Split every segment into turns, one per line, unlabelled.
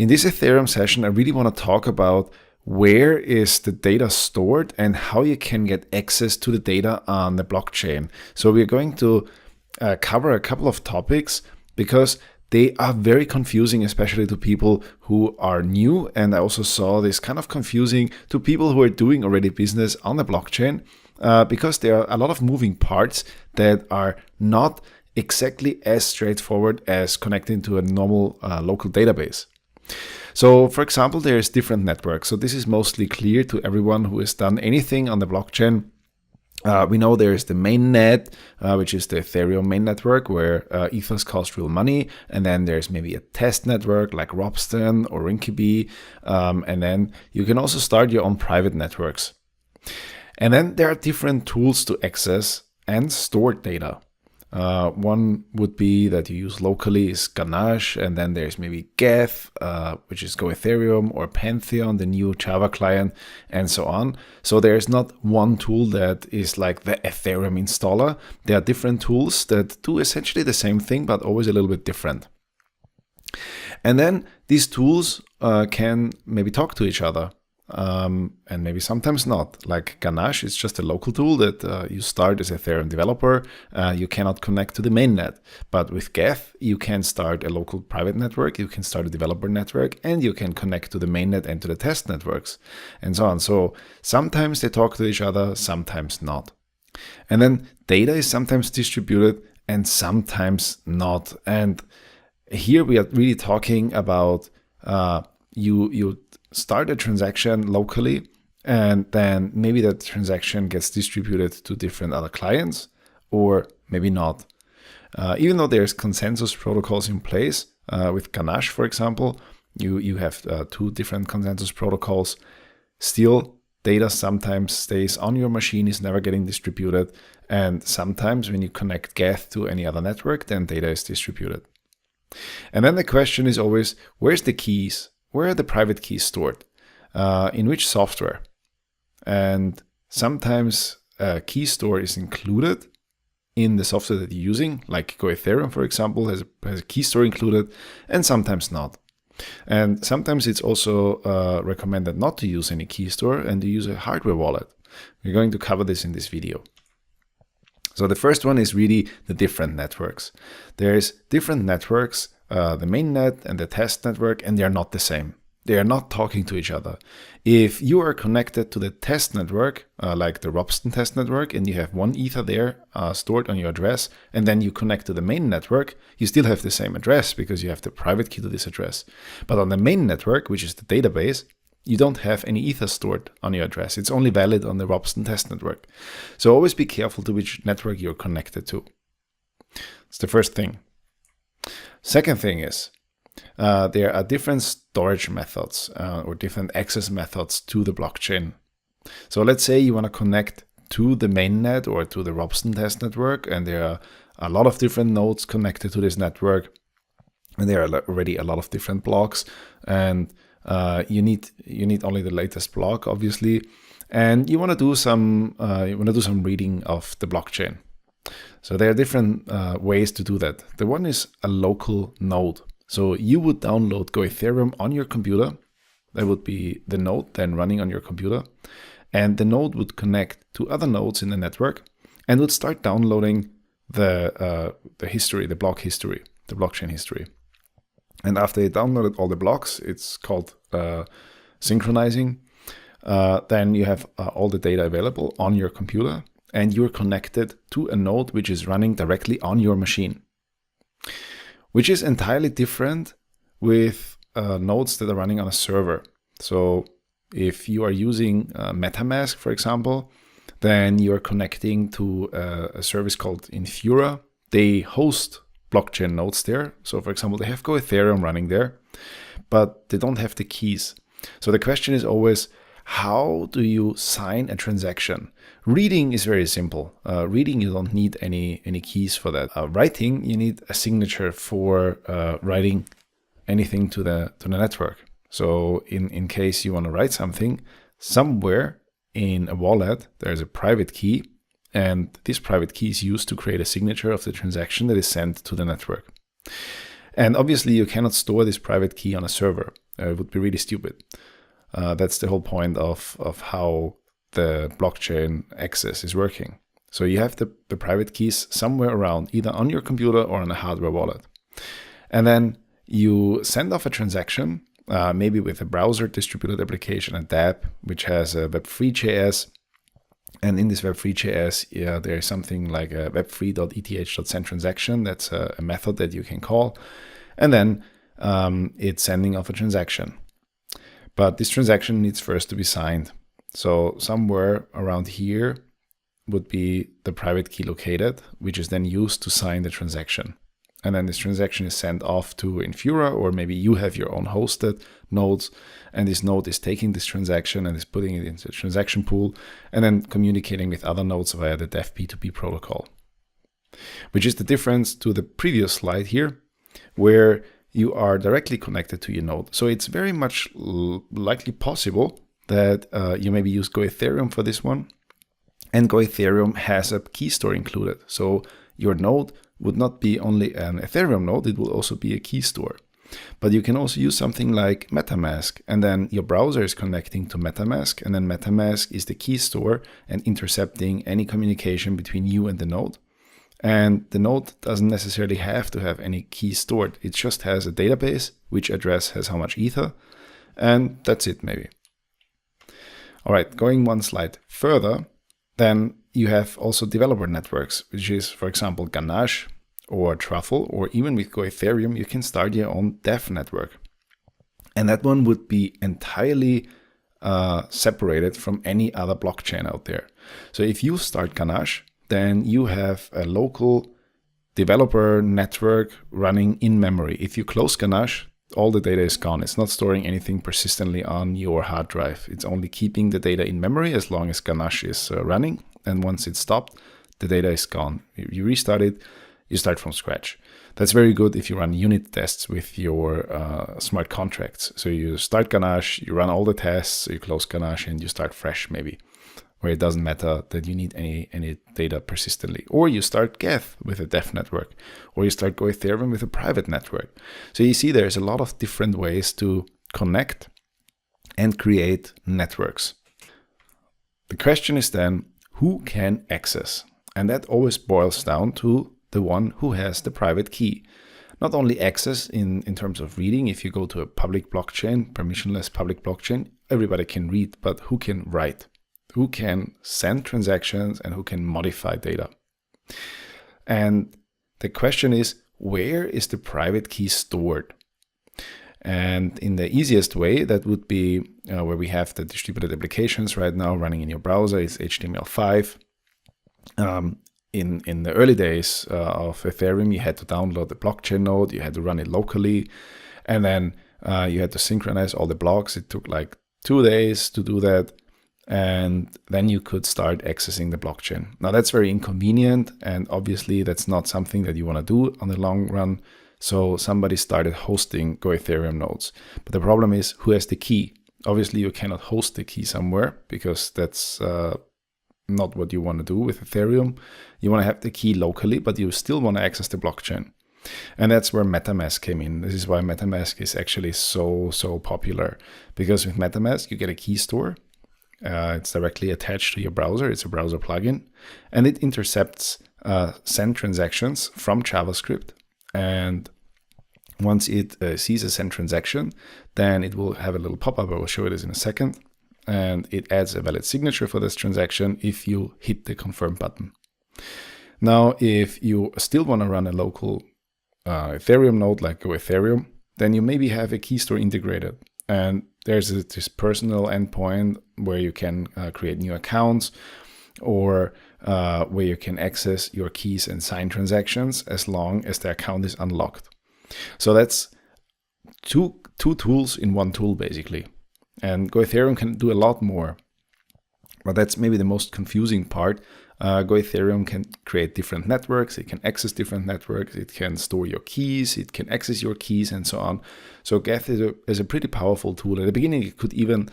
In this Ethereum session, I really want to talk about where is the data stored and how you can get access to the data on the blockchain. So we're going to cover a couple of topics because they are very confusing, especially to people who are new. And I also saw this kind of confusing to people who are doing already business on the blockchain because there are a lot of moving parts that are not exactly as straightforward as connecting to a normal local database. So, for example, there's different networks. So this is mostly clear to everyone who has done anything on the blockchain. We know there's the mainnet, which is the Ethereum main network where ethers cost real money. And then there's maybe a test network like Ropsten or Rinkeby. And then you can also start your own private networks. And then there are different tools to access and store data. One would be that you use locally is Ganache, and then there's maybe Geth, which is Go Ethereum, or Pantheon, the new Java client, and so on. So there's not one tool that is like the Ethereum installer. There are different tools that do essentially the same thing, but always a little bit different. And then these tools can maybe talk to each other. And maybe sometimes not. Like Ganache is just a local tool that you start as Ethereum developer. You cannot connect to the mainnet. But with Geth, you can start a local private network, you can start a developer network, and you can connect to the mainnet and to the test networks, and so on. So sometimes they talk to each other, sometimes not. And then data is sometimes distributed and sometimes not. And here we are really talking about you start a transaction locally, and then maybe that transaction gets distributed to different other clients, or maybe not. Even though there's consensus protocols in place, with Ganache, for example, you have two different consensus protocols. Still, data sometimes stays on your machine, is never getting distributed. And sometimes when you connect Geth to any other network, then data is distributed. And then the question is always, where's the keys? Where are the private keys stored? In which software? And sometimes Keystore is included in the software that you're using, like Go Ethereum, for example, has a Keystore included, and sometimes not. And sometimes it's also recommended not to use any Keystore and to use a hardware wallet. We're going to cover this in this video. So the first one is really the different networks. There's different networks, the mainnet and the test network, and they are not the same. They are not talking to each other. If you are connected to the test network, like the Ropsten test network, and you have one ether there stored on your address, and then you connect to the main network, you still have the same address because you have the private key to this address. But on the main network, which is the database, you don't have any ether stored on your address. It's only valid on the Ropsten test network. So always be careful to which network you're connected to. It's the first thing. Second thing is, there are different storage methods or different access methods to the blockchain. So let's say you want to connect to the mainnet or to the Ropsten test network, and there are a lot of different nodes connected to this network, and there are already a lot of different blocks, and you need only the latest block, obviously, and you want to do some reading of the blockchain. So there are different ways to do that. The one is a local node. So you would download Go Ethereum on your computer. That would be the node then running on your computer. And the node would connect to other nodes in the network and would start downloading the history, the block history, the blockchain history. And after it downloaded all the blocks, it's called synchronizing. Then you have all the data available on your computer, and you're connected to a node which is running directly on your machine, which is entirely different with nodes that are running on a server. So if you are using MetaMask, for example, then you're connecting to a service called Infura. They host blockchain nodes there. So for example, they have Go Ethereum running there, but they don't have the keys. So the question is always, how do you sign a transaction? Reading is very simple. Reading, you don't need any keys for that. Writing, you need a signature for writing anything to the network. So in case you want to write something, somewhere in a wallet, there's a private key, and this private key is used to create a signature of the transaction that is sent to the network. And obviously you cannot store this private key on a server. It would be really stupid. That's the whole point of how the blockchain access is working. So you have the private keys somewhere around, either on your computer or on a hardware wallet. And then you send off a transaction, maybe with a browser distributed application, a dApp, which has a Web3.js. And in this Web3.js, there is something like a web3.eth.send transaction. That's a method that you can call. And then it's sending off a transaction. But this transaction needs first to be signed. So somewhere around here would be the private key located, which is then used to sign the transaction. And then this transaction is sent off to Infura, or maybe you have your own hosted nodes, and this node is taking this transaction and is putting it into the transaction pool and then communicating with other nodes via the Dev P2P protocol, which is the difference to the previous slide here, where you are directly connected to your node. So it's very much likely possible that you maybe use Go Ethereum for this one, and Go Ethereum has a Keystore included. So your node would not be only an Ethereum node, it will also be a Keystore. But you can also use something like MetaMask, and then your browser is connecting to MetaMask, and then MetaMask is the Keystore and intercepting any communication between you and the node. And the node doesn't necessarily have to have any key stored. It just has a database, which address has how much ether, and that's it maybe. All right, going one slide further, then you have also developer networks, which is, for example, Ganache or Truffle, or even with Go Ethereum, you can start your own dev network. And that one would be entirely separated from any other blockchain out there. So if you start Ganache, then you have a local developer network running in memory. If you close Ganache, all the data is gone. It's not storing anything persistently on your hard drive. It's only keeping the data in memory as long as Ganache is running. And once it's stopped, the data is gone. You restart it, you start from scratch. That's very good if you run unit tests with your smart contracts. So you start Ganache, you run all the tests, you close Ganache, and you start fresh maybe, where it doesn't matter that you need any data persistently. Or you start Geth with a dev network, or you start Go Ethereum with a private network. So you see there's a lot of different ways to connect and create networks. The question is then, who can access? And that always boils down to the one who has the private key. Not only access in terms of reading. If you go to a public blockchain, permissionless public blockchain, everybody can read, but who can write? Who can send transactions and who can modify data? And the question is, where is the private key stored? And in the easiest way, that would be where we have the distributed applications right now running in your browser. It's HTML5. In the early days of Ethereum, you had to download the blockchain node, you had to run it locally, and then you had to synchronize all the blocks. It took like 2 days to do that. And then you could start accessing the blockchain. Now that's very inconvenient, and obviously that's not something that you want to do on the long run. So somebody started hosting Go Ethereum nodes. But the problem is, who has the key? Obviously you cannot host the key somewhere, because that's not what you want to do with Ethereum. You want to have the key locally, but you still want to access the blockchain. And that's where MetaMask came in. This is why MetaMask is actually so popular, because with MetaMask you get a key store. It's directly attached to your browser. It's a browser plugin, and it intercepts send transactions from JavaScript. And once it sees a send transaction, then it will have a little pop-up. I will show you this in a second. And it adds a valid signature for this transaction if you hit the confirm button. Now, if you still want to run a local Ethereum node like Go Ethereum, then you maybe have a Keystore integrated. And there's this personal endpoint where you can create new accounts, or where you can access your keys and sign transactions as long as the account is unlocked. So that's two tools in one tool, basically. And Go Ethereum can do a lot more. But that's maybe the most confusing part. Go Ethereum can create different networks, it can access different networks, it can store your keys, it can access your keys, and so on. So Geth is a pretty powerful tool. At the beginning, it could even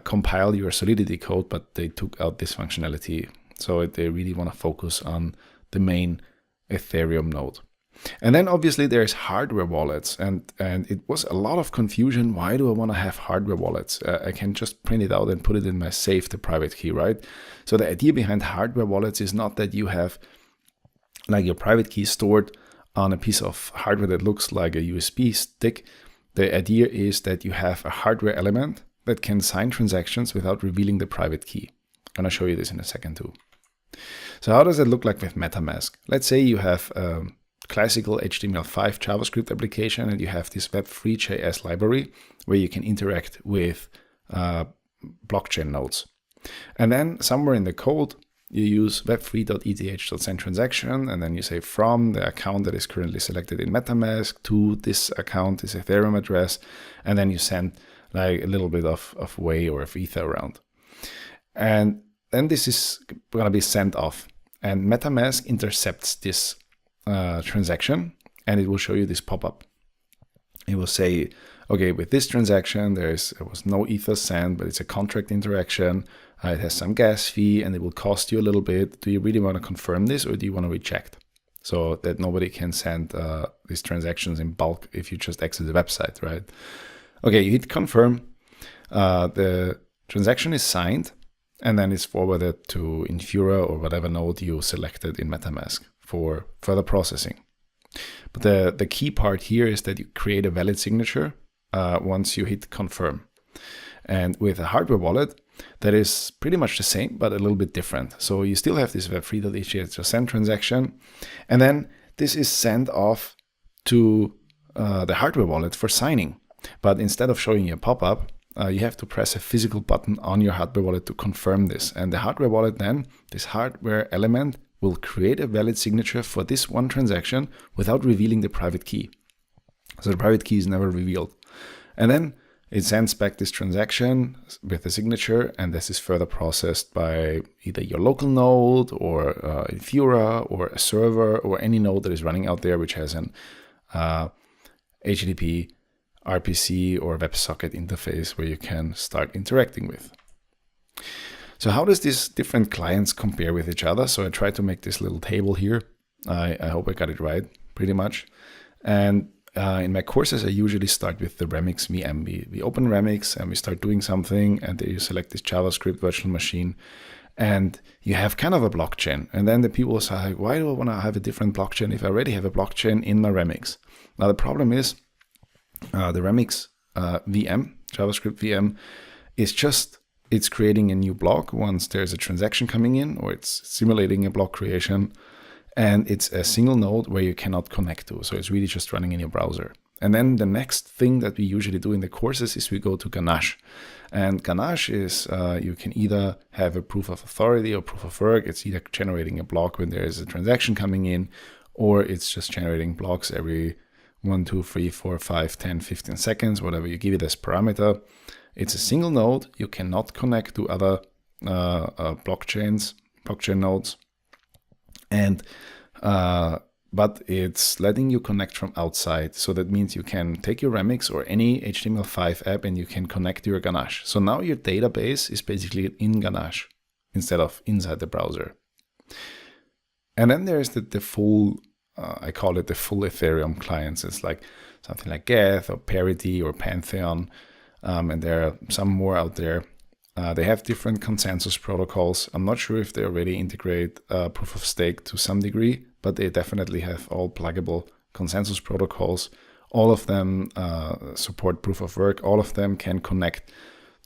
compile your Solidity code, but they took out this functionality. So they really want to focus on the main Ethereum node. And then obviously there's hardware wallets, and it was a lot of confusion. Why do I want to have hardware wallets? I can just print it out and put it in my safe, the private key, right? So the idea behind hardware wallets is not that you have like your private key stored on a piece of hardware that looks like a USB stick. The idea is that you have a hardware element that can sign transactions without revealing the private key. I'm going to show you this in a second too. So how does it look like with MetaMask? Let's say you have a classical HTML5 JavaScript application and you have this Web3.js library where you can interact with blockchain nodes. And then somewhere in the code, you use web3.eth.sendTransaction, and then you say from the account that is currently selected in MetaMask to this account, this Ethereum address, and then you send like a little bit of Whey or of Ether around. And then this is going to be sent off, and MetaMask intercepts this transaction, and it will show you this pop-up. It will say, okay, with this transaction, there was no Ether sent, but it's a contract interaction. It has some gas fee, and it will cost you a little bit. Do you really want to confirm this, or do you want to reject? So that nobody can send these transactions in bulk if you just exit the website, right? Okay, you hit confirm. The transaction is signed, and then it's forwarded to Infura or whatever node you selected in MetaMask for further processing. But the key part here is that you create a valid signature once you hit confirm. And with a hardware wallet, that is pretty much the same, but a little bit different. So you still have this web3.eth.send transaction, and then this is sent off to the hardware wallet for signing. But instead of showing you a pop-up, you have to press a physical button on your hardware wallet to confirm this. And the hardware wallet then, this hardware element, will create a valid signature for this one transaction without revealing the private key. So the private key is never revealed. And then it sends back this transaction with the signature, and this is further processed by either your local node or Infura or a server or any node that is running out there which has an HTTP, RPC or WebSocket interface where you can start interacting with. So how does these different clients compare with each other? So I tried to make this little table here. I hope I got it right, pretty much. And in my courses, I usually start with the Remix VM. We open Remix and we start doing something, and then you select this JavaScript virtual machine, and you have kind of a blockchain. And then the people say, like, why do I want to have a different blockchain if I already have a blockchain in my Remix? Now the problem is the Remix VM, JavaScript VM, is just, it's creating a new block once there's a transaction coming in, or it's simulating a block creation. And it's a single node where you cannot connect to. So it's really just running in your browser. And then the next thing that we usually do in the courses is we go to Ganache. And Ganache is, you can either have a proof of authority or proof of work. It's either generating a block when there is a transaction coming in, or it's just generating blocks every 1, 2, 3, 4, 5, 10, 15 seconds, whatever you give it as parameter. It's a single node. You cannot connect to other blockchain nodes. And but it's letting you connect from outside. So that means you can take your Remix or any HTML5 app and you can connect to your Ganache. So now your database is basically in Ganache instead of inside the browser. And then there's the full, I call it the full Ethereum clients. It's like something like Geth or Parity or Pantheon. And there are some more out there. They have different consensus protocols. I'm not sure if they already integrate proof of stake to some degree, but they definitely have all pluggable consensus protocols. All of them support proof of work. All of them can connect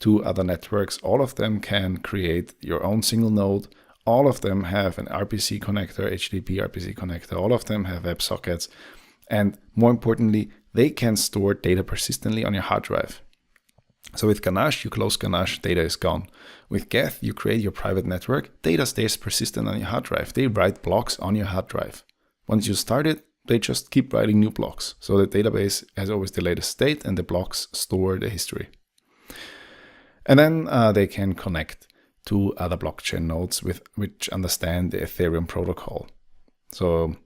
to other networks. All of them can create your own single node. All of them have an RPC connector, HTTP RPC connector. All of them have WebSockets. And more importantly, they can store data persistently on your hard drive. So with Ganache, you close Ganache, data is gone. With Geth, you create your private network, data stays persistent on your hard drive. They write blocks on your hard drive. Once you start it, they just keep writing new blocks. So the database has always the latest state and the blocks store the history. And then they can connect to other blockchain nodes which understand the Ethereum protocol. So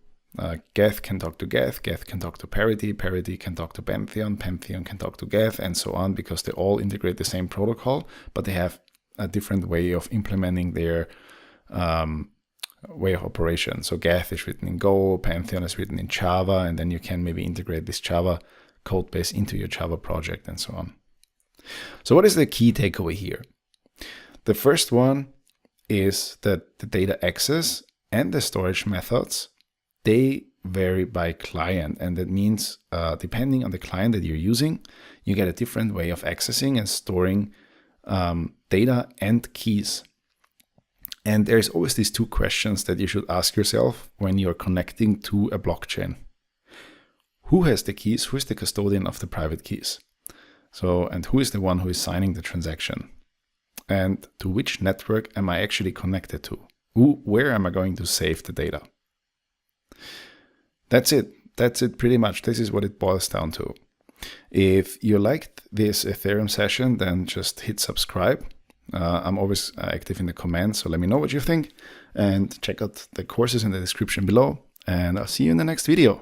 Geth can talk to Geth, Geth can talk to Parity, Parity can talk to Pantheon, Pantheon can talk to Geth, and so on, because they all integrate the same protocol, but they have a different way of implementing their way of operation. So Geth is written in Go, Pantheon is written in Java, and then you can maybe integrate this Java code base into your Java project and so on. So what is the key takeaway here? The first one is that the data access and the storage methods, they vary by client. And that means depending on the client that you're using, you get a different way of accessing and storing data and keys. And there's always these two questions that you should ask yourself when you're connecting to a blockchain. Who has the keys? Who is the custodian of the private keys? So, and who is the one who is signing the transaction? And to which network am I actually connected to? Where am I going to save the data? That's it. That's it pretty much. This is what it boils down to. If you liked this Ethereum session, then just hit subscribe. I'm always active in the comments, so let me know what you think. And check out the courses in the description below. And I'll see you in the next video.